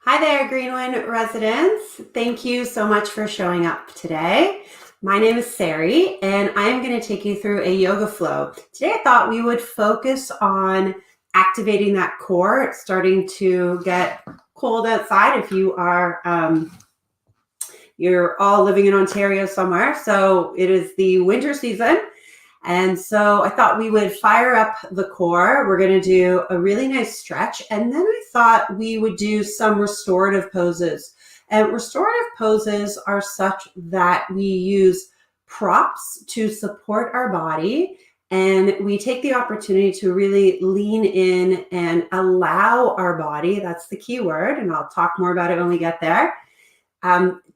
Hi there, Greenwin residents. Thank you so much for showing up today. My name is Sari, and I am going to take you through a yoga flow. Today, I thought we would focus on activating that core. It's starting to get cold outside if you are, you're all living in Ontario somewhere. So it is the winter season. And so I thought we would fire up the core. We're going to do a really nice stretch. And then I thought we would do some restorative poses. And restorative poses are such that we use props to support our body. And we take the opportunity to really lean in and allow our body, that's the key word, and I'll talk more about it when we get there,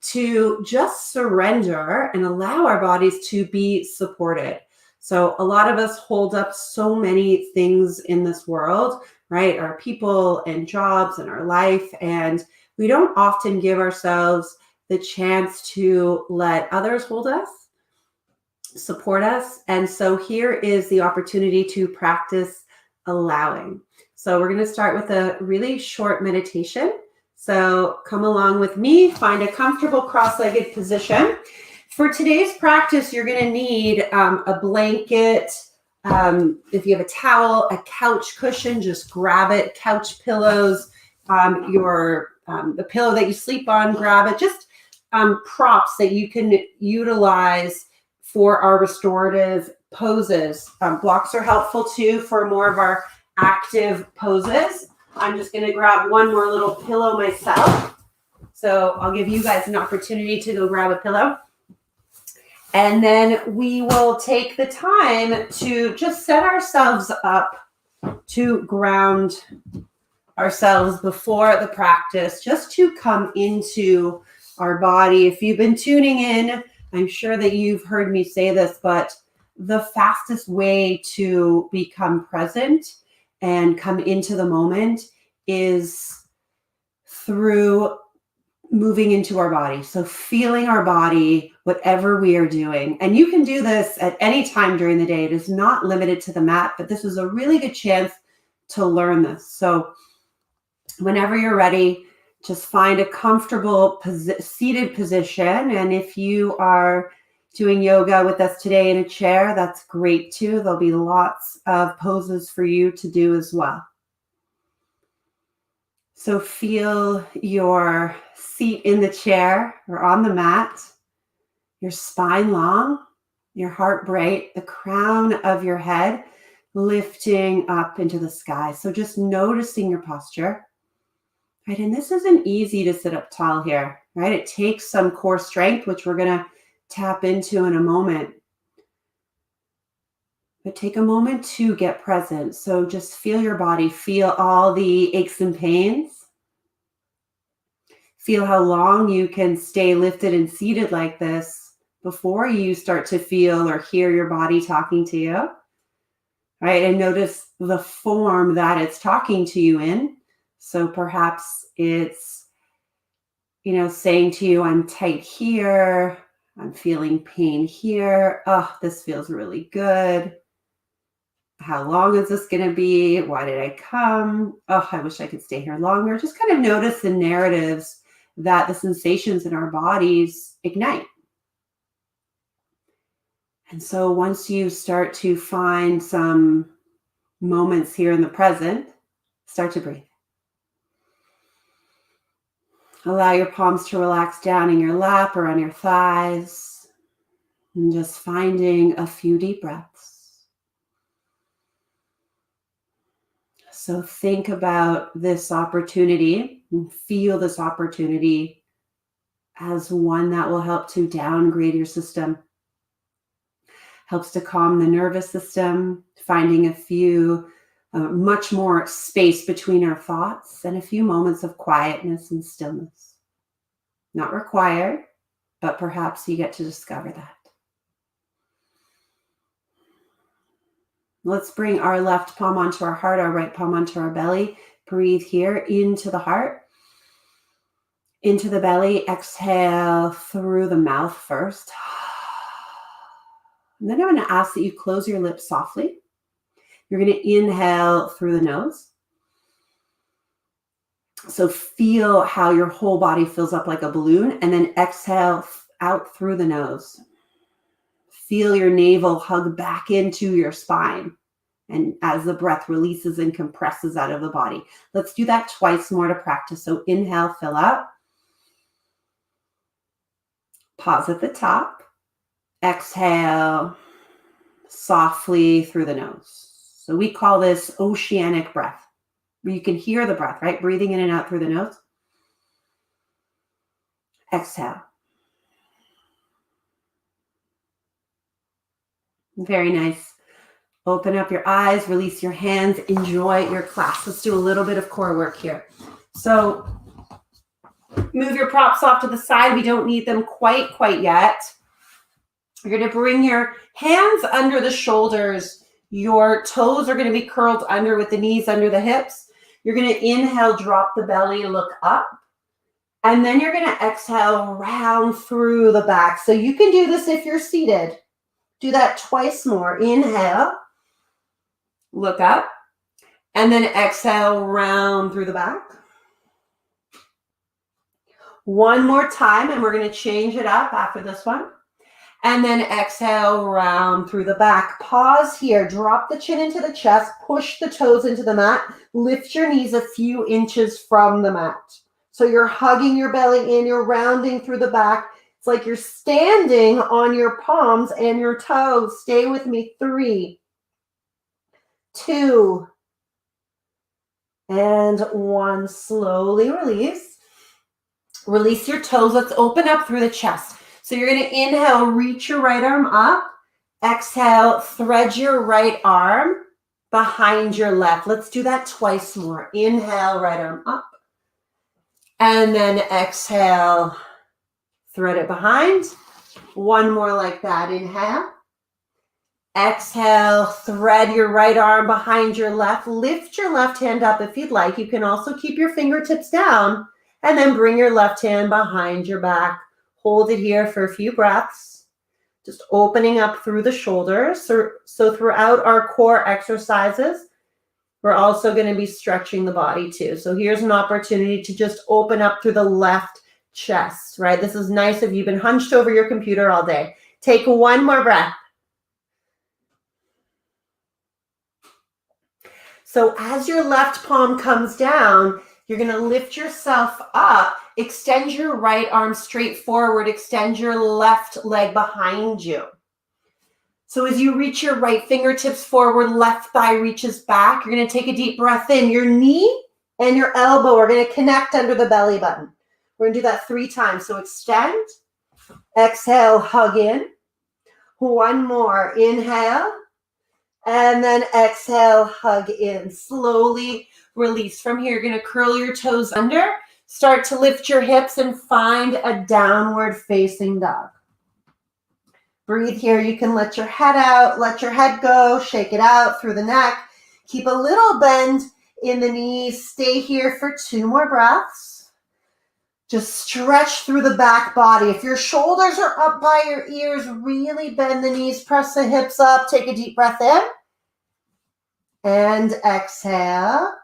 to just surrender and allow our bodies to be supported. So a lot of us hold up so many things in this world, right? Our people and jobs and our life. And we don't often give ourselves the chance to let others hold us, support us. And so here is the opportunity to practice allowing. So we're going to start with a really short meditation. So come along with me, find a comfortable cross-legged position. For today's practice, you're going to need a blanket. If you have a towel, a couch cushion, just grab it. Couch pillows, the pillow that you sleep on, grab it. Just props that you can utilize for our restorative poses. Blocks are helpful too for more of our active poses. I'm just going to grab one more little pillow myself. So I'll give you guys an opportunity to go grab a pillow. And then we will take the time to just set ourselves up to ground ourselves before the practice, just to come into our body. If you've been tuning in, I'm sure that you've heard me say this, but the fastest way to become present and come into the moment is through moving into our body. So feeling our body, whatever we are doing. And you can do this at any time during the day. It is not limited to the mat, but this is a really good chance to learn this. So whenever you're ready, just find a comfortable seated position. And if you are doing yoga with us today in a chair, that's great too. There'll be lots of poses for you to do as well. So feel your seat in the chair or on the mat, your spine long, your heart bright, the crown of your head lifting up into the sky. So just noticing your posture, right? And this isn't easy to sit up tall here, right? It takes some core strength, which we're going to tap into in a moment. But take a moment to get present. So just feel your body, feel all the aches and pains. Feel how long you can stay lifted and seated like this before you start to feel or hear your body talking to you, right? And notice the form that it's talking to you in. So perhaps it's saying to you, I'm tight here. I'm feeling pain here. Oh, this feels really good. How long is this going to be? Why did I come? Oh, I wish I could stay here longer. Just kind of notice the narratives that the sensations in our bodies ignite. And so once you start to find some moments here in the present, start to breathe. Allow your palms to relax down in your lap or on your thighs. And just finding a few deep breaths. So think about this opportunity and feel this opportunity as one that will help to downgrade your system. Helps to calm the nervous system, finding a few, much more space between our thoughts and a few moments of quietness and stillness. Not required, but perhaps you get to discover that. Let's bring our left palm onto our heart, our right palm onto our belly. Breathe here into the heart, into the belly. Exhale through the mouth first. And then I'm going to ask that you close your lips softly. You're going to inhale through the nose. So feel how your whole body fills up like a balloon, and then exhale out through the nose. Feel your navel hug back into your spine. And as the breath releases and compresses out of the body. Let's do that twice more to practice. So inhale, fill up. Pause at the top. Exhale softly through the nose. So we call this oceanic breath. You can hear the breath, right? Breathing in and out through the nose. Exhale. Very nice. Open up your eyes, release your hands, enjoy your class. Let's do a little bit of core work here. So move your props off to the side. We don't need them quite yet. You're going to bring your hands under the shoulders. Your toes are going to be curled under with the knees under the hips. You're going to inhale, drop the belly, look up. And then you're going to exhale, round through the back. So you can do this if you're seated. Do that twice more. Inhale, look up. And then exhale, round through the back. One more time, and we're going to change it up after this one. And then exhale, round through the back. Pause here. Drop the chin into the chest. Push the toes into the mat. Lift your knees a few inches from the mat. So you're hugging your belly in. You're rounding through the back. It's like you're standing on your palms and your toes. Stay with me. 3, 2, and 1. Slowly release. Release your toes. Let's open up through the chest. So you're going to inhale, reach your right arm up. Exhale, thread your right arm behind your left. Let's do that twice more. Inhale, right arm up. And then exhale, thread it behind. One more like that. Inhale. Exhale, thread your right arm behind your left. Lift your left hand up if you'd like. You can also keep your fingertips down and then bring your left hand behind your back. Hold it here for a few breaths. Just opening up through the shoulders. So throughout our core exercises, we're also going to be stretching the body too. So here's an opportunity to just open up through the left chest, right? This is nice if you've been hunched over your computer all day. Take one more breath. So as your left palm comes down, you're going to lift yourself up. Extend your right arm straight forward. Extend your left leg behind you. So as you reach your right fingertips forward, left thigh reaches back. You're going to take a deep breath in. Your knee and your elbow are going to connect under the belly button. We're going to do that 3 times. So extend. Exhale, hug in. One more. Inhale. And then exhale, hug in. Slowly release. From here, you're going to curl your toes under. Start to lift your hips and find a downward facing dog. Breathe here. You can let your head out, let your head go, shake it out through the neck. Keep a little bend in the knees. Stay here for 2 more breaths. Just stretch through the back body. If your shoulders are up by your ears, really bend the knees, press the hips up, take a deep breath in. And exhale.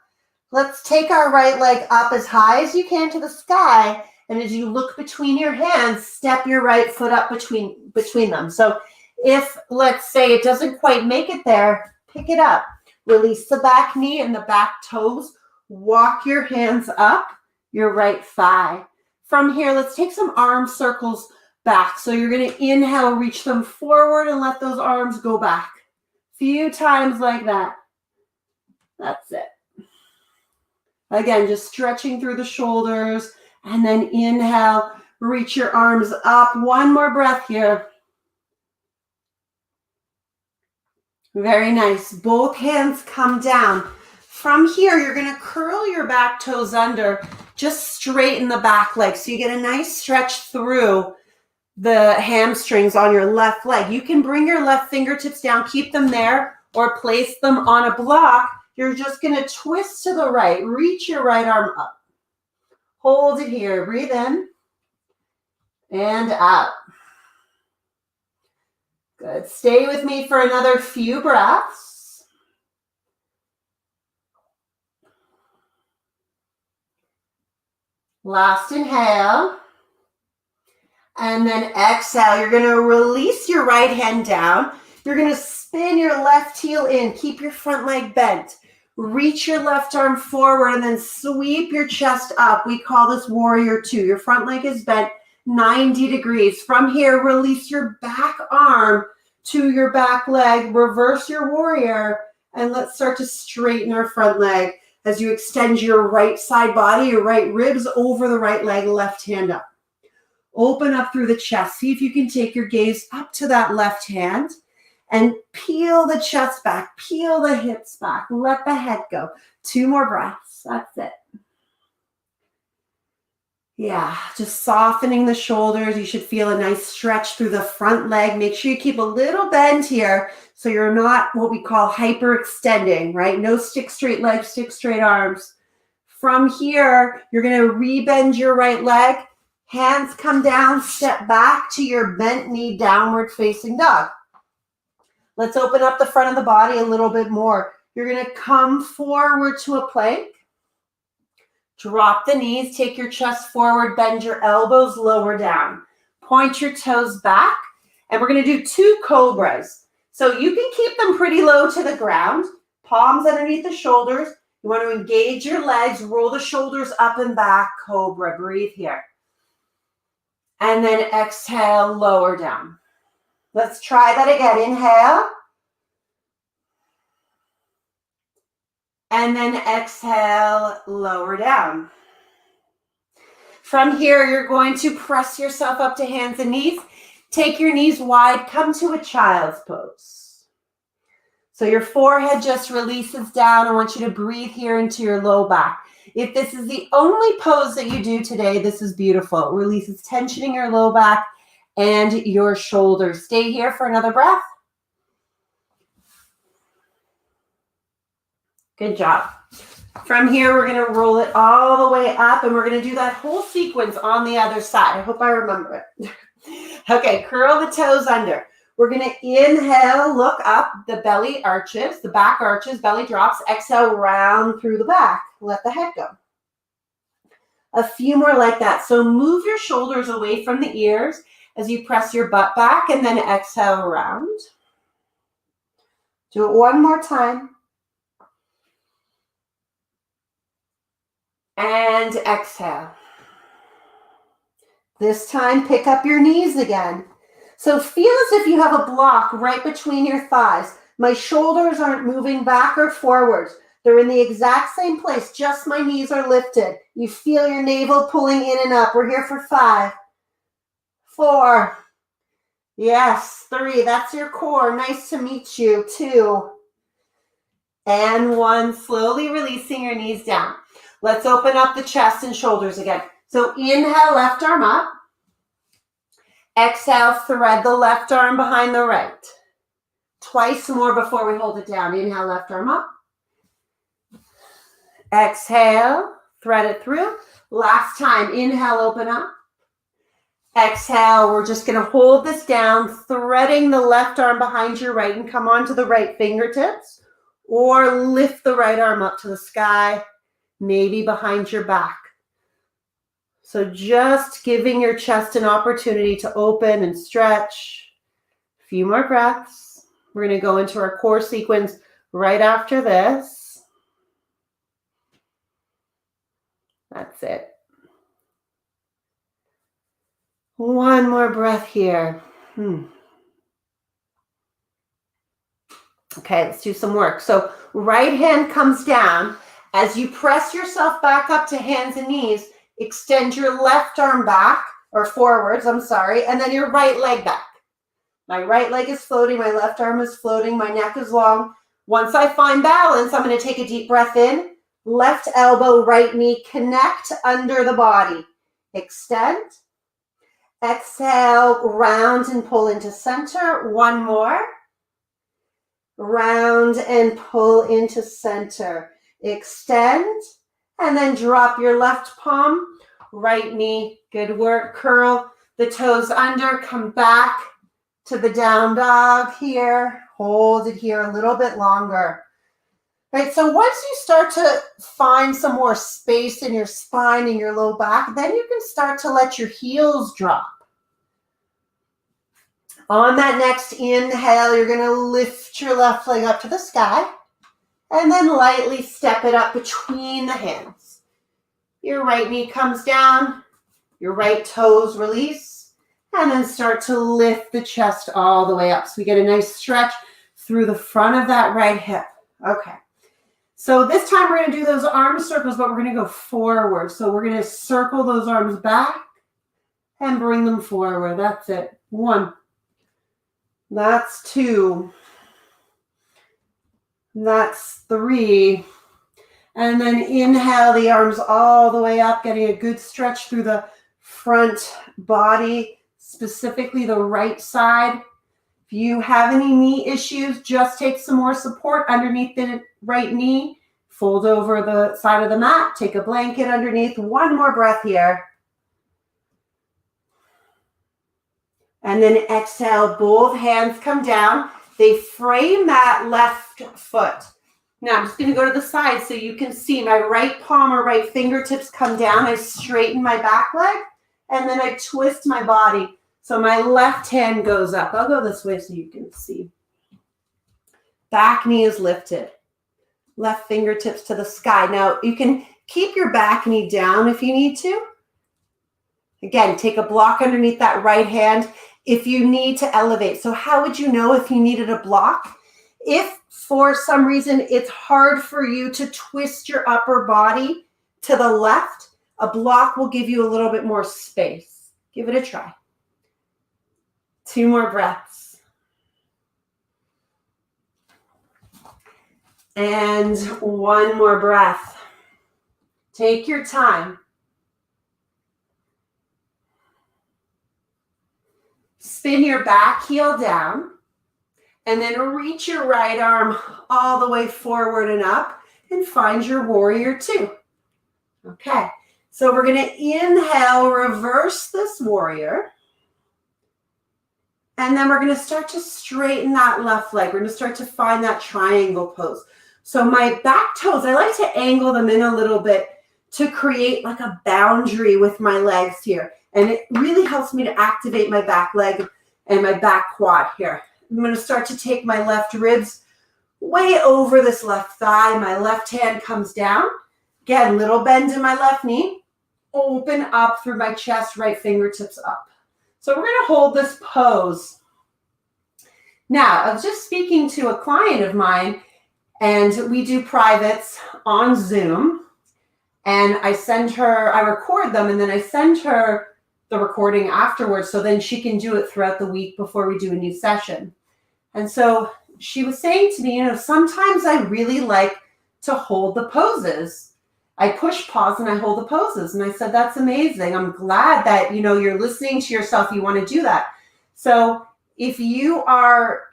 Let's take our right leg up as high as you can to the sky. And as you look between your hands, step your right foot up between them. So if, let's say, it doesn't quite make it there, pick it up. Release the back knee and the back toes. Walk your hands up your right thigh. From here, let's take some arm circles back. So you're going to inhale, reach them forward and let those arms go back. Few times like that. That's it. Again, just stretching through the shoulders and then inhale, reach your arms up. One more breath here. Very nice. Both hands come down. From here, you're going to curl your back toes under, just straighten the back leg. So you get a nice stretch through the hamstrings on your left leg. You can bring your left fingertips down, keep them there, or place them on a block. You're just going to twist to the right. Reach your right arm up. Hold it here. Breathe in and out. Good. Stay with me for another few breaths. Last inhale. And then exhale. You're going to release your right hand down. You're going to spin your left heel in. Keep your front leg bent. Reach your left arm forward and then sweep your chest up. We call this warrior two. Your front leg is bent 90 degrees. From here, release your back arm to your back leg. Reverse your warrior. And let's start to straighten our front leg as you extend your right side body, your right ribs over the right leg, left hand up. Open up through the chest. See if you can take your gaze up to that left hand. And peel the chest back, peel the hips back, let the head go. 2 more breaths, that's it. Yeah, just softening the shoulders. You should feel a nice stretch through the front leg. Make sure you keep a little bend here so you're not what we call hyperextending, right? No stick straight legs, stick straight arms. From here, you're gonna rebend your right leg. Hands come down, step back to your bent knee, downward facing dog. Let's open up the front of the body a little bit more. You're going to come forward to a plank. Drop the knees, take your chest forward, bend your elbows, lower down. Point your toes back, and we're going to do 2 cobras. So you can keep them pretty low to the ground, palms underneath the shoulders. You want to engage your legs, roll the shoulders up and back, cobra. Breathe here. And then exhale, lower down. Let's try that again. Inhale. And then exhale, lower down. From here, you're going to press yourself up to hands and knees. Take your knees wide. Come to a child's pose. So your forehead just releases down. I want you to breathe here into your low back. If this is the only pose that you do today, this is beautiful. It releases tension in your low back and your shoulders. Stay here for another breath. Good job. From here, we're going to roll it all the way up, and we're going to do that whole sequence on the other side. I hope I remember it. Okay, curl the toes under. We're going to inhale, look up, the belly arches, the back arches, belly drops. Exhale, round through the back. Let the head go. A few more like that. So move your shoulders away from the ears as you press your butt back, and then exhale around. Do it one more time. And exhale. This time, pick up your knees again. So feel as if you have a block right between your thighs. My shoulders aren't moving back or forwards. They're in the exact same place. Just my knees are lifted. You feel your navel pulling in and up. We're here for 5, 4, yes, 3. That's your core. Nice to meet you. 2, and 1. Slowly releasing your knees down. Let's open up the chest and shoulders again. So inhale, left arm up. Exhale, thread the left arm behind the right. Twice more before we hold it down. Inhale, left arm up. Exhale, Thread it through. Last time, inhale, open up. Exhale, we're just going to hold this down, threading the left arm behind your right and come onto the right fingertips, or lift the right arm up to the sky, maybe behind your back. So just giving your chest an opportunity to open and stretch. A few more breaths. We're going to go into our core sequence right after this. That's it. One more breath here. Okay, let's do some work. So right hand comes down. As you press yourself back up to hands and knees, extend your left arm back, or forwards, I'm sorry, and then your right leg back. My right leg is floating, my left arm is floating, my neck is long. Once I find balance, I'm going to take a deep breath in. Left elbow, right knee, connect under the body. Extend. Exhale, round and pull into center. One more. Round and pull into center. Extend, and then drop your left palm, right knee. Good work. Curl the toes under. Come back to the down dog here. Hold it here a little bit longer. Right, so once you start to find some more space in your spine and your low back, then you can start to let your heels drop. On that next inhale, you're going to lift your left leg up to the sky and then lightly step it up between the hands. Your right knee comes down, your right toes release, and then start to lift the chest all the way up. So we get a nice stretch through the front of that right hip. Okay. So this time we're going to do those arm circles, but we're going to go forward. So we're going to circle those arms back and bring them forward. That's it. 1. That's 2. That's 3. And then inhale the arms all the way up, getting a good stretch through the front body, specifically the right side. If you have any knee issues, just take some more support underneath the right knee. Fold over the side of the mat. Take a blanket underneath. One more breath here. And then exhale, both hands come down. They frame that left foot. Now I'm just going to go to the side so you can see my right palm or right fingertips come down. I straighten my back leg, and then I twist my body. So my left hand goes up. I'll go this way so you can see. Back knee is lifted. Left fingertips to the sky. Now you can keep your back knee down if you need to. Again, take a block underneath that right hand if you need to elevate. So how would you know if you needed a block? If for some reason it's hard for you to twist your upper body to the left, a block will give you a little bit more space. Give it a try. 2 more breaths. And 1 more breath. Take your time. Spin your back heel down, and then reach your right arm all the way forward and up, and find your warrior 2. Okay, so we're going to inhale, reverse this warrior. And then we're going to start to straighten that left leg. We're going to start to find that triangle pose. So my back toes, I like to angle them in a little bit to create like a boundary with my legs here. And it really helps me to activate my back leg and my back quad here. I'm going to start to take my left ribs way over this left thigh. My left hand comes down. Again, little bend in my left knee. Open up through my chest, right fingertips up. So we're going to hold this pose. Now, I was just speaking to a client of mine, and we do privates on Zoom. And I record them, and then I send her the recording afterwards, so then she can do it throughout the week before we do a new session. And so she was saying to me, sometimes I really like to hold the poses. I push pause and I hold the poses. And I said, that's amazing. I'm glad that, you're listening to yourself. You want to do that. So if you are,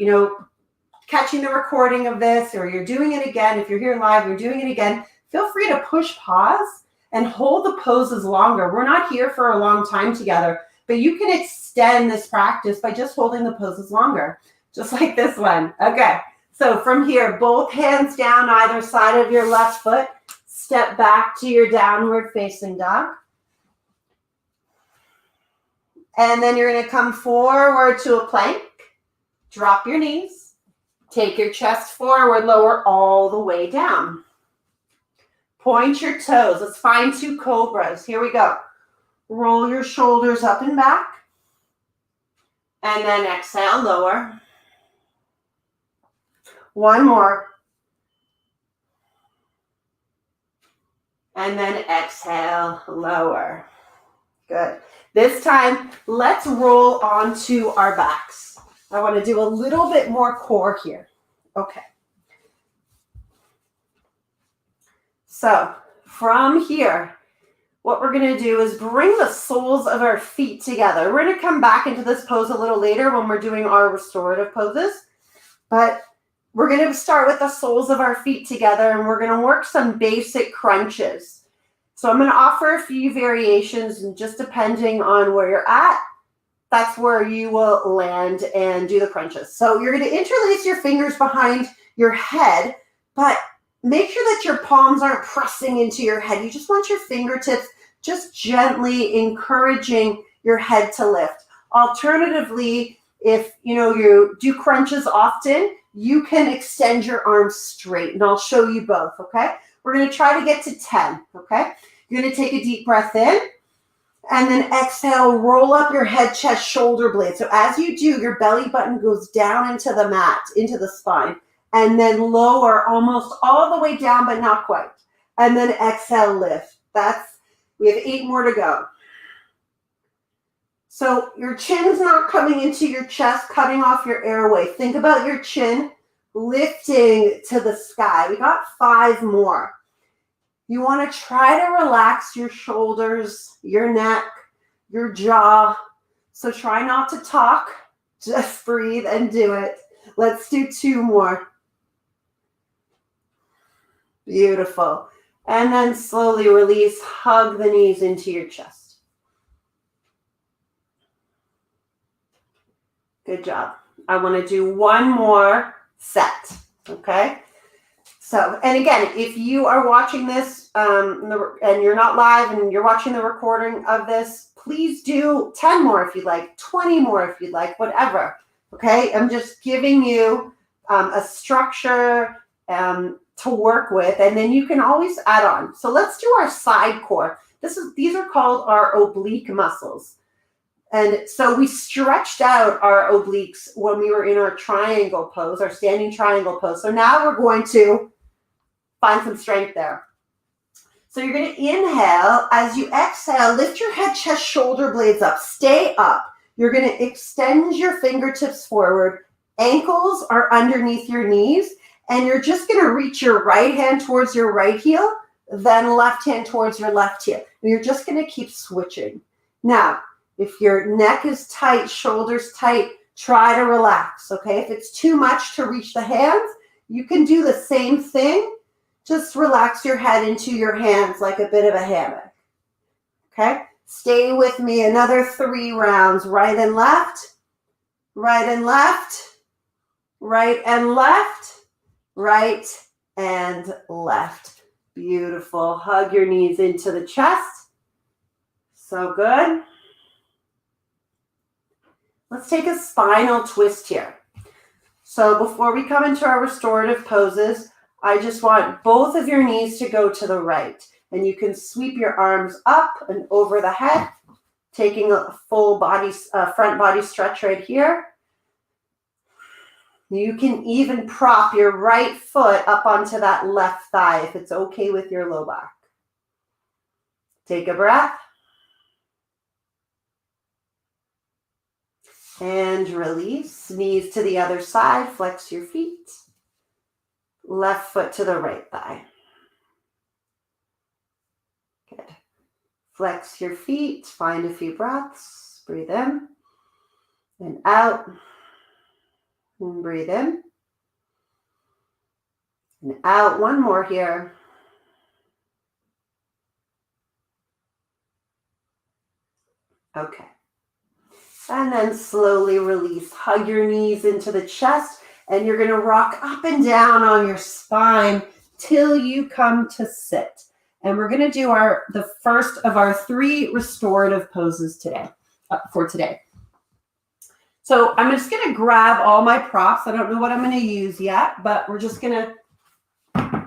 catching the recording of this, or you're doing it again, if you're here live, you're doing it again, feel free to push pause and hold the poses longer. We're not here for a long time together, but you can extend this practice by just holding the poses longer, just like this one. Okay, so from here, both hands down either side of your left foot. Step back to your downward facing dog. And then you're going to come forward to a plank. Drop your knees. Take your chest forward, lower all the way down. Point your toes. Let's find 2 cobras. Here we go. Roll your shoulders up and back. And then exhale, lower. One more. And then exhale, lower. Good. This time, let's roll onto our backs. I want to do a little bit more core here. Okay. So from here, what we're going to do is bring the soles of our feet together. We're going to come back into this pose a little later when we're doing our restorative poses. But we're going to start with the soles of our feet together, and we're going to work some basic crunches. So I'm going to offer a few variations, and just depending on where you're at, that's where you will land and do the crunches. So you're going to interlace your fingers behind your head, but make sure that your palms aren't pressing into your head. You just want your fingertips just gently encouraging your head to lift. Alternatively, if you do crunches often, you can extend your arms straight, and I'll show you both, okay? We're going to try to get to 10, okay? You're going to take a deep breath in, and then exhale, roll up your head, chest, shoulder blades. So as you do, your belly button goes down into the mat, into the spine, and then lower almost all the way down, but not quite. And then exhale, lift. We have 8 more to go. So your chin's not coming into your chest, cutting off your airway. Think about your chin lifting to the sky. We got 5 more. You want to try to relax your shoulders, your neck, your jaw. So try not to talk. Just breathe and do it. Let's do 2 more. Beautiful. And then slowly release. Hug the knees into your chest. Good job. I want to do 1 more set, okay? So, and again, if you are watching this and you're not live and you're watching the recording of this, please do 10 more if you'd like, 20 more if you'd like, whatever, okay? I'm just giving you a structure to work with, and then you can always add on. So let's do our side core. These are called our oblique muscles. And so we stretched out our obliques when we were in our triangle pose, our standing triangle pose. So now we're going to find some strength there. So you're going to inhale. As you exhale, lift your head, chest, shoulder blades up. Stay up. You're going to extend your fingertips forward. Ankles are underneath your knees. And you're just going to reach your right hand towards your right heel, then left hand towards your left heel. And you're just going to keep switching. Now, if your neck is tight, shoulders tight, try to relax, okay? If it's too much to reach the hands, you can do the same thing. Just relax your head into your hands like a bit of a hammock, okay? Stay with me. Another 3 rounds. Right and left, right and left, right and left, right and left. Beautiful. Hug your knees into the chest. So good. Let's take a spinal twist here. So before we come into our restorative poses, I just want both of your knees to go to the right. And you can sweep your arms up and over the head, taking a full body, front body stretch right here. You can even prop your right foot up onto that left thigh if it's okay with your low back. Take a breath. And release. Knees to the other side. Flex your feet. Left foot to the right thigh. Good. Flex your feet. Find a few breaths. Breathe in and out. And breathe in and out. 1 more here. Okay. And then slowly release. Hug your knees into the chest, and you're going to rock up and down on your spine till you come to sit. And we're going to do the first of our 3 restorative poses today, for today. So I'm just going to grab all my props. I don't know what I'm going to use yet, but we're just going to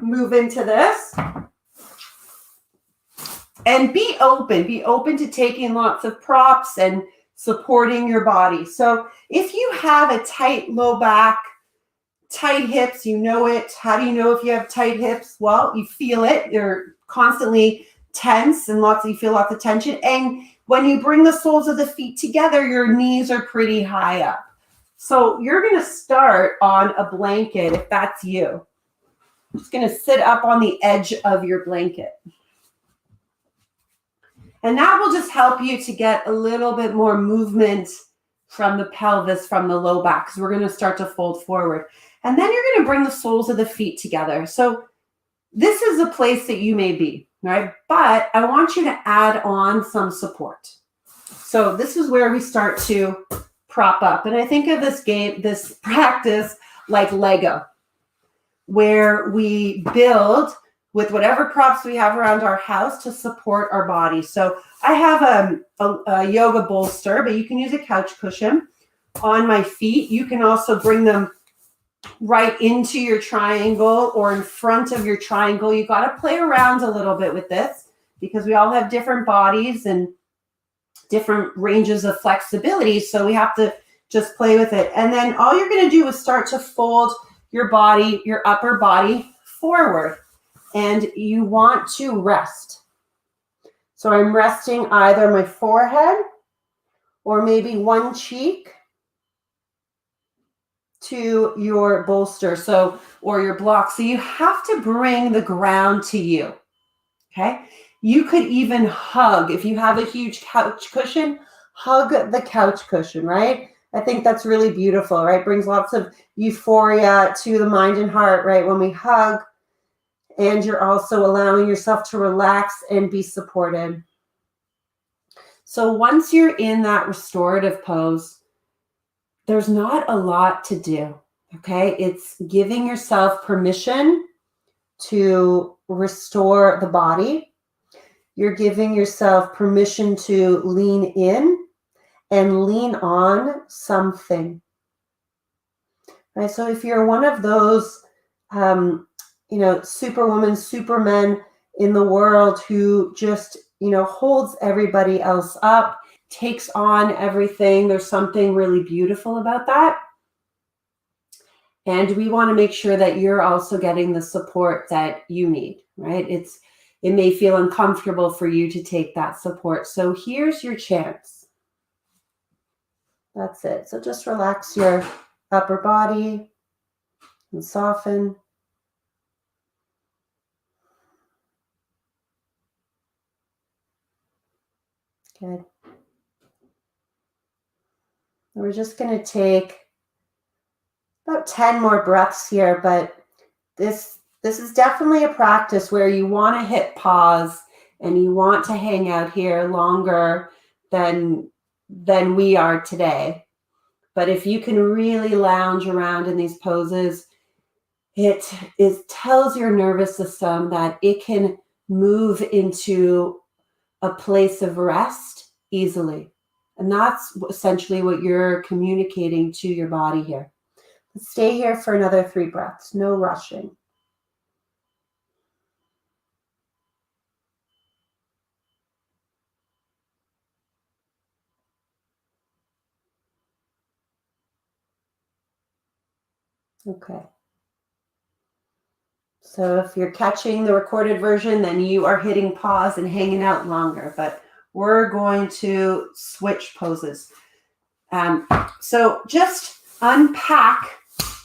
move into this. And be open to taking lots of props and supporting your body. So if you have a tight low back, tight hips, you know it. How do you know if you have tight hips? Well, you feel it. You're constantly tense and you feel lots of tension. And when you bring the soles of the feet together, your knees are pretty high up. So you're going to start on a blanket if that's you. Just going to sit up on the edge of your blanket. And that will just help you to get a little bit more movement from the pelvis, from the low back, because we're going to start to fold forward. And then you're going to bring the soles of the feet together. So this is a place that you may be, right? But I want you to add on some support. So this is where we start to prop up. And I think of this practice like Lego, where we build with whatever props we have around our house to support our body. So I have a yoga bolster, but you can use a couch cushion on my feet. You can also bring them right into your triangle or in front of your triangle. You got to play around a little bit with this because we all have different bodies and different ranges of flexibility. So we have to just play with it. And then all you're going to do is start to fold your body, your upper body forward. And you want to rest. So I'm resting either my forehead or maybe one cheek to your bolster, or your block. So you have to bring the ground to you. Okay? You could even hug. If you have a huge couch cushion, hug the couch cushion, right? I think that's really beautiful, right? Brings lots of euphoria to the mind and heart, right? When we hug, and you're also allowing yourself to relax and be supported. So once you're in that restorative pose, there's not a lot to do, okay? It's giving yourself permission to restore the body. You're giving yourself permission to lean in and lean on something, right? So if you're one of those, superwoman, supermen in the world who just, holds everybody else up, takes on everything. There's something really beautiful about that. And we want to make sure that you're also getting the support that you need, right? It may feel uncomfortable for you to take that support. So here's your chance. That's it. So just relax your upper body and soften. Good. We're just going to take about 10 more breaths here, but this is definitely a practice where you want to hit pause and you want to hang out here longer than we are today. But if you can really lounge around in these poses, it tells your nervous system that it can move into a place of rest easily. And that's essentially what you're communicating to your body here. Let's stay here for another 3 breaths, no rushing. Okay. So if you're catching the recorded version, then you are hitting pause and hanging out longer, but we're going to switch poses. So just unpack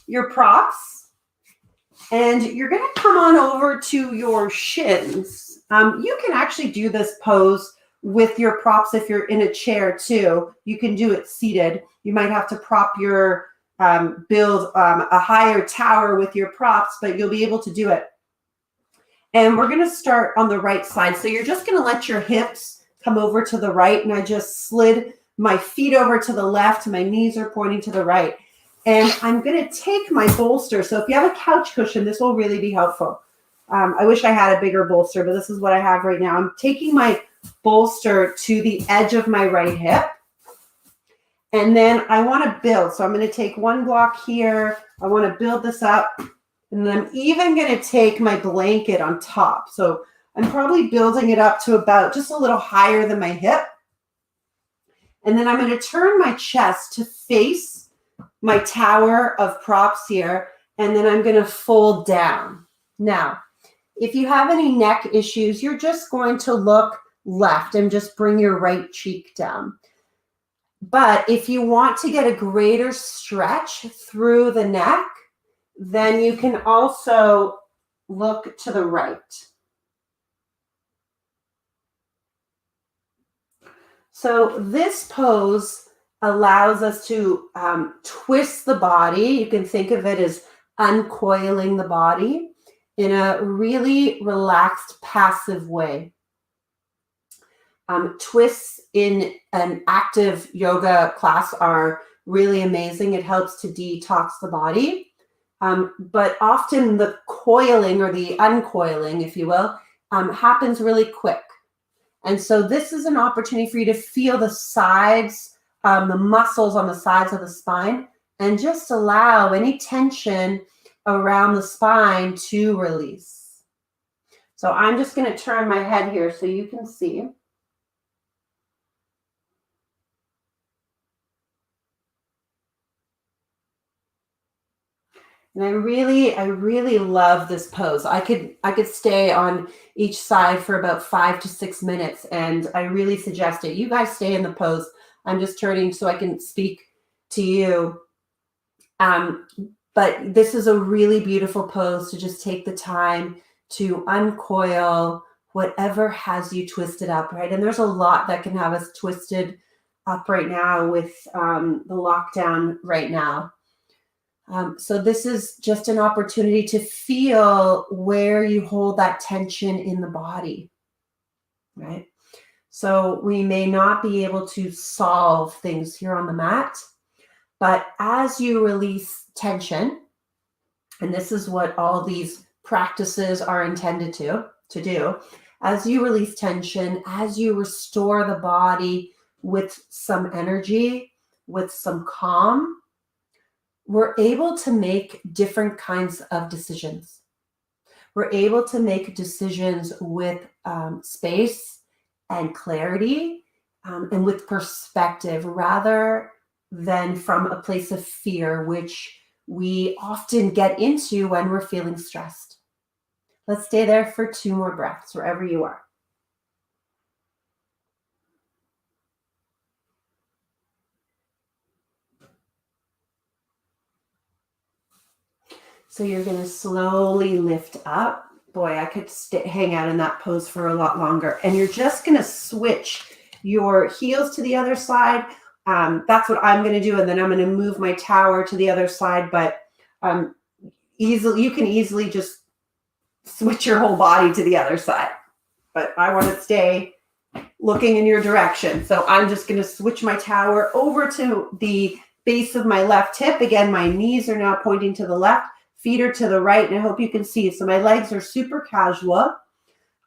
your props and you're going to come on over to your shins. You can actually do this pose with your props if you're in a chair too. You can do it seated. You might have to prop your build a higher tower with your props, but you'll be able to do it. And we're going to start on the right side. So you're just going to let your hips come over to the right, and I just slid my feet over to the left. My knees are pointing to the right. And I'm going to take my bolster. So if you have a couch cushion, this will really be helpful. I wish I had a bigger bolster, but this is what I have right now. I'm taking my bolster to the edge of my right hip. And then I want to build. So I'm going to take one block here. I want to build this up. And then I'm even going to take my blanket on top. So I'm probably building it up to about just a little higher than my hip. And then I'm going to turn my chest to face my tower of props here. And then I'm going to fold down. Now, if you have any neck issues, you're just going to look left and just bring your right cheek down. But if you want to get a greater stretch through the neck, then you can also look to the right. So this pose allows us to twist the body. You can think of it as uncoiling the body in a really relaxed, passive way. Twists in an active yoga class are really amazing. It helps to detox the body. But often the coiling or the uncoiling, if you will, happens really quick. And so this is an opportunity for you to feel the sides, the muscles on the sides of the spine, and just allow any tension around the spine to release. So I'm just going to turn my head here so you can see. And I really love this pose. I could stay on each side for about 5 to 6 minutes, and I really suggest it. You guys stay in the pose. I'm just turning so I can speak to you. But this is a really beautiful pose to just take the time to uncoil whatever has you twisted up, right? And there's a lot that can have us twisted up right now with the lockdown right now. So this is just an opportunity to feel where you hold that tension in the body, right? So we may not be able to solve things here on the mat, but as you release tension, and this is what all these practices are intended to do, as you release tension, as you restore the body with some energy, with some calm, we're able to make different kinds of decisions. We're able to make decisions with space and clarity and with perspective rather than from a place of fear, which we often get into when we're feeling stressed. Let's stay there for 2 more breaths, wherever you are. So you're going to slowly lift up. Boy, I could hang out in that pose for a lot longer. And you're just going to switch your heels to the other side. That's what I'm going to do. And then I'm going to move my tower to the other side. But you can easily just switch your whole body to the other side. But I want to stay looking in your direction. So I'm just going to switch my tower over to the base of my left hip. Again, my knees are now pointing to the left. Feet are to the right, and I hope you can see. So my legs are super casual.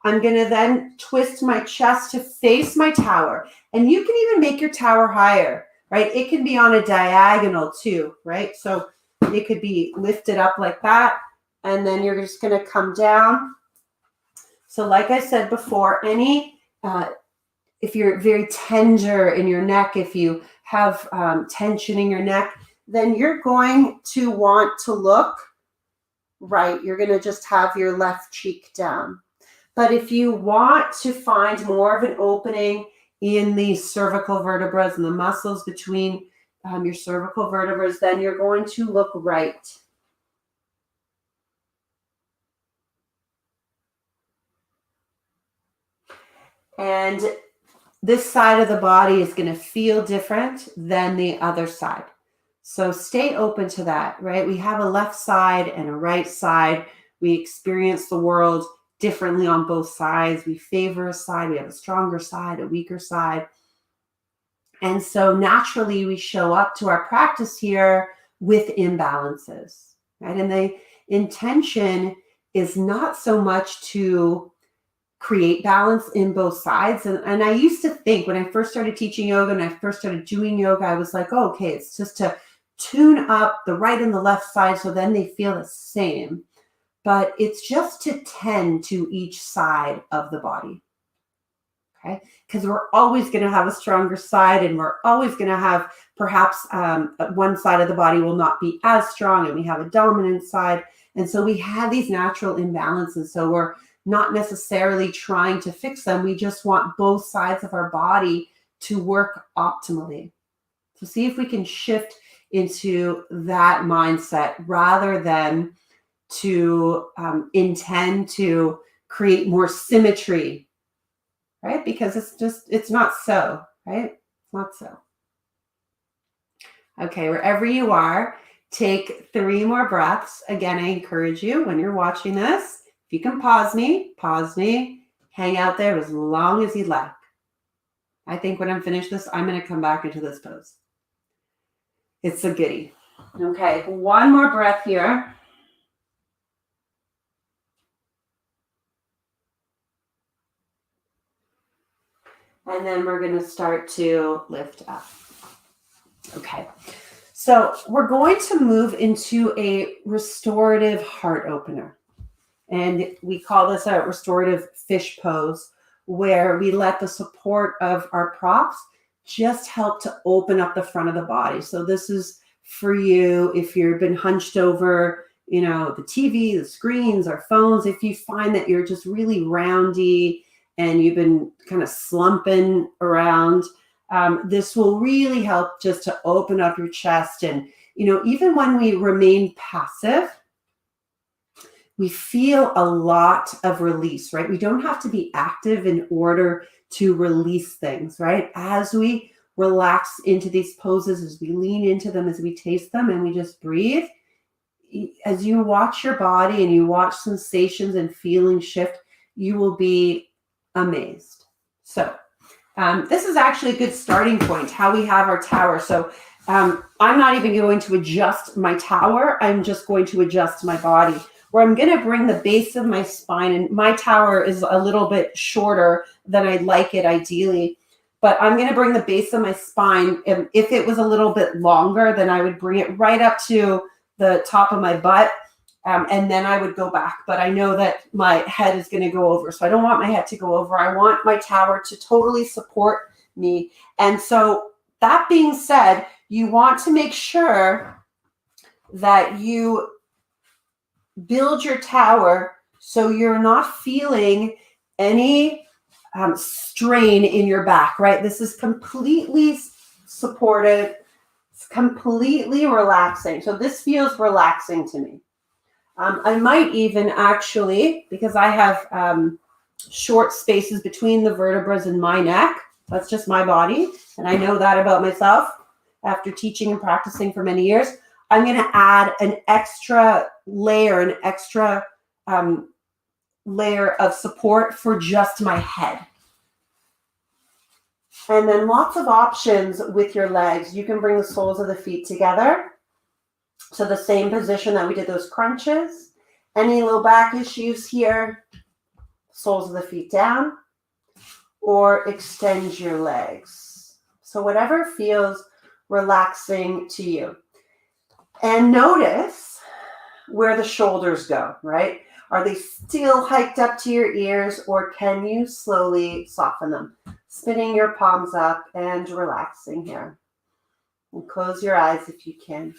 I'm going to then twist my chest to face my tower. And you can even make your tower higher, right? It can be on a diagonal too, right? So it could be lifted up like that, and then you're just going to come down. So like I said before, if you're very tender in your neck, if you have tension in your neck, then you're going to want to look right. You're going to just have your left cheek down. But if you want to find more of an opening in the cervical vertebrae and the muscles between your cervical vertebrae, then you're going to look right. And this side of the body is going to feel different than the other side. So stay open to that, right? We have a left side and a right side. We experience the world differently on both sides. We favor a side, we have a stronger side, a weaker side. And so naturally we show up to our practice here with imbalances, right? And the intention is not so much to create balance in both sides. And I used to think when I first started teaching yoga and I first started doing yoga, I was like, oh, okay, it's just to tune up the right and the left side so then they feel the same. But it's just to tend to each side of the body, okay? Because we're always going to have a stronger side, and we're always going to have perhaps one side of the body will not be as strong, and we have a dominant side. And so we have these natural imbalances. So we're not necessarily trying to fix them. We just want both sides of our body to work optimally. So see if we can shift into that mindset rather than to intend to create more symmetry, right? Because it's not so, right? It's not so. Okay, wherever you are, take 3 more breaths. Again, I encourage you when you're watching this, if you can pause me, hang out there as long as you'd like. I think when I'm finished this, I'm going to come back into this pose. It's a goodie. Okay, 1 more breath here. And then we're going to start to lift up. Okay, so we're going to move into a restorative heart opener. And we call this a restorative fish pose, where we let the support of our props just help to open up the front of the body. So this is for you if you've been hunched over, the TV, the screens, or phones. If you find that you're just really roundy and you've been kind of slumping around, this will really help just to open up your chest. And, even when we remain passive, we feel a lot of release, right? We don't have to be active in order to release things, right? As we relax into these poses, as we lean into them, as we taste them, and we just breathe, as you watch your body and you watch sensations and feelings shift, you will be amazed. So this is actually a good starting point, how we have our tower. So I'm not even going to adjust my tower. I'm just going to adjust my body, where I'm going to bring the base of my spine, and my tower is a little bit shorter than I'd like it ideally, but I'm going to bring the base of my spine. If it was a little bit longer, then I would bring it right up to the top of my butt, and then I would go back. But I know that my head is going to go over, so I don't want my head to go over. I want my tower to totally support me. And so that being said, you want to make sure that you build your tower so you're not feeling any strain in your back, right? This is completely supported. It's completely relaxing. So this feels relaxing to me. I might even actually, because I have short spaces between the vertebrae and my neck, that's just my body, and I know that about myself after teaching and practicing for many years, I'm going to add an extra layer, layer of support for just my head. And then lots of options with your legs. You can bring the soles of the feet together. So the same position that we did those crunches. Any low back issues here, soles of the feet down, or extend your legs. So whatever feels relaxing to you. And notice where the shoulders go, right? Are they still hiked up to your ears, or can you slowly soften them? Spinning your palms up and relaxing here. And close your eyes if you can.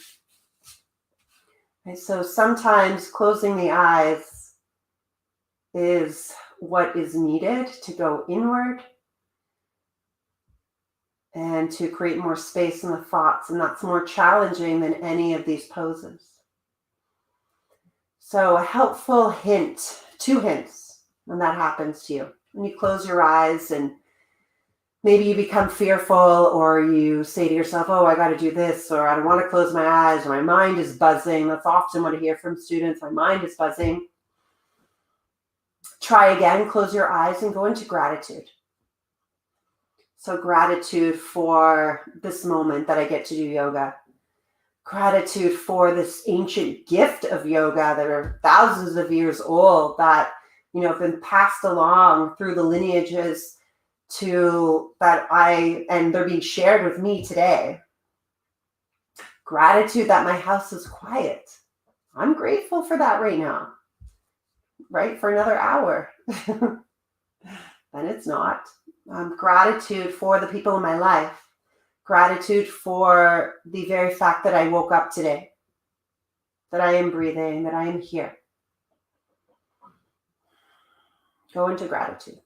Okay, so sometimes closing the eyes is what is needed to go inward and to create more space in the thoughts, and that's more challenging than any of these poses. So a helpful hint, 2 hints when that happens to you. When you close your eyes and maybe you become fearful, or you say to yourself, oh, I got to do this, or I don't want to close my eyes, or my mind is buzzing. That's often what I hear from students. My mind is buzzing. Try again, close your eyes and go into gratitude. So gratitude for this moment that I get to do yoga. Gratitude for this ancient gift of yoga that are thousands of years old that, have been passed along through the lineages and they're being shared with me today. Gratitude that my house is quiet. I'm grateful for that right now, right? For another hour. And it's not. Gratitude for the people in my life. Gratitude for the very fact that I woke up today, that I am breathing, that I am here. Go into gratitude.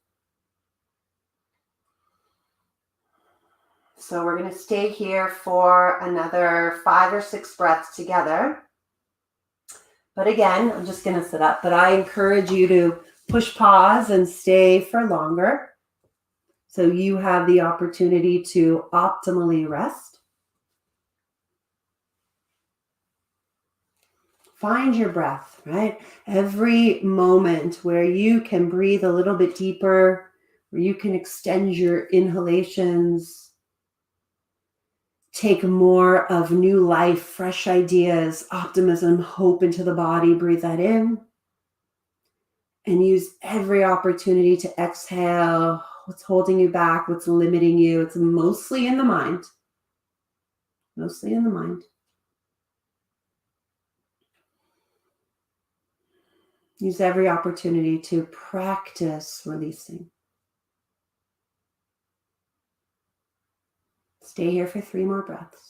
So we're going to stay here for another 5 or 6 breaths together. But again, I'm just going to sit up, but I encourage you to push pause and stay for longer so you have the opportunity to optimally rest. Find your breath, right? Every moment where you can breathe a little bit deeper, where you can extend your inhalations, take more of new life, fresh ideas, optimism, hope into the body. Breathe that in. And use every opportunity to exhale. What's holding you back? What's limiting you? It's mostly in the mind. Mostly in the mind. Use every opportunity to practice releasing. Stay here for 3 more breaths.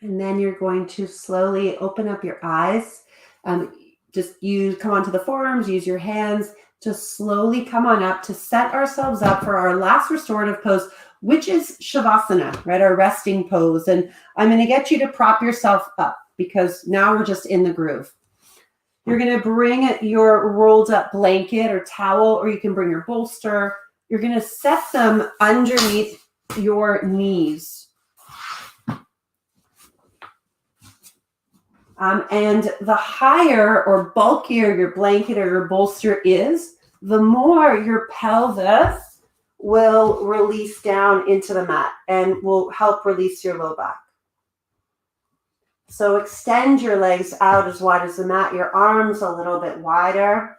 And then you're going to slowly open up your eyes. Come onto the forearms, use your hands, just slowly come on up to set ourselves up for our last restorative pose, which is Shavasana, right? Our resting pose. And I'm going to get you to prop yourself up because now we're just in the groove. You're going to bring your rolled up blanket or towel, or you can bring your bolster. You're going to set them underneath your knees. And the higher or bulkier your blanket or your bolster is, the more your pelvis will release down into the mat and will help release your low back. So extend your legs out as wide as the mat, your arms a little bit wider.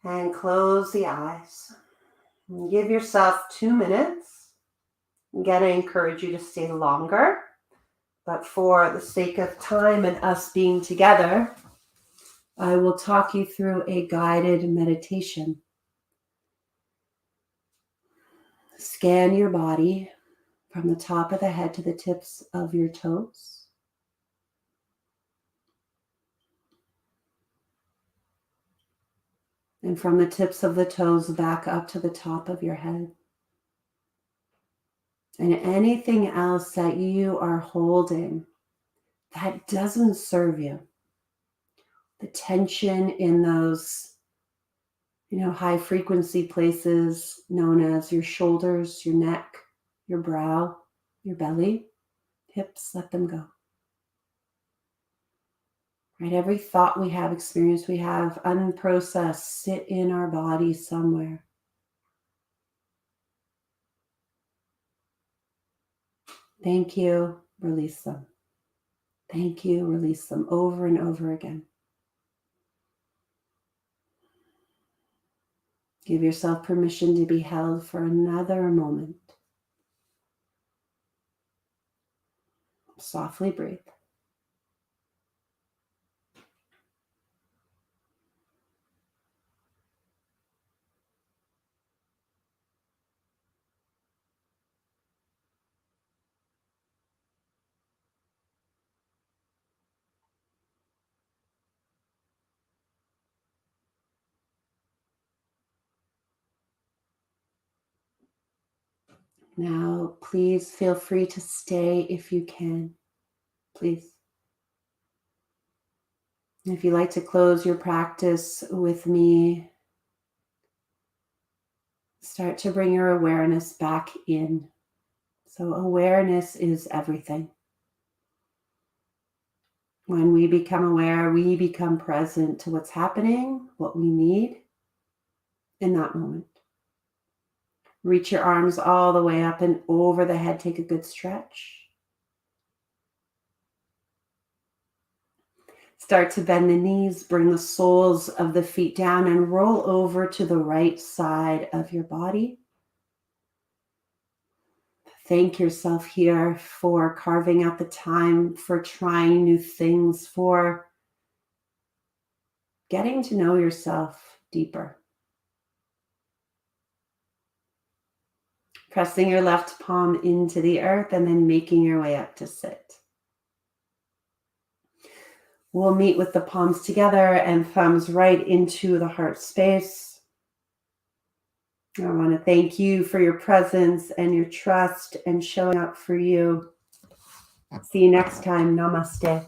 And close the eyes. And give yourself 2 minutes. Again, I encourage you to stay longer. But for the sake of time and us being together, I will talk you through a guided meditation. Scan your body from the top of the head to the tips of your toes. And from the tips of the toes back up to the top of your head. And anything else that you are holding that doesn't serve you. The tension in those, high frequency places known as your shoulders, your neck, your brow, your belly, hips, let them go. Right? Every thought we have, experience we have, unprocessed, sit in our body somewhere. Thank you, release them. Thank you, release them over and over again. Give yourself permission to be held for another moment. Softly breathe. Now, please feel free to stay if you can. Please. If you like to close your practice with me, start to bring your awareness back in. So awareness is everything. When we become aware, we become present to what's happening, what we need in that moment. Reach your arms all the way up and over the head. Take a good stretch. Start to bend the knees, bring the soles of the feet down and roll over to the right side of your body. Thank yourself here for carving out the time, for trying new things, for getting to know yourself deeper. Pressing your left palm into the earth and then making your way up to sit. We'll meet with the palms together and thumbs right into the heart space. I want to thank you for your presence and your trust and showing up for you. See you next time. Namaste.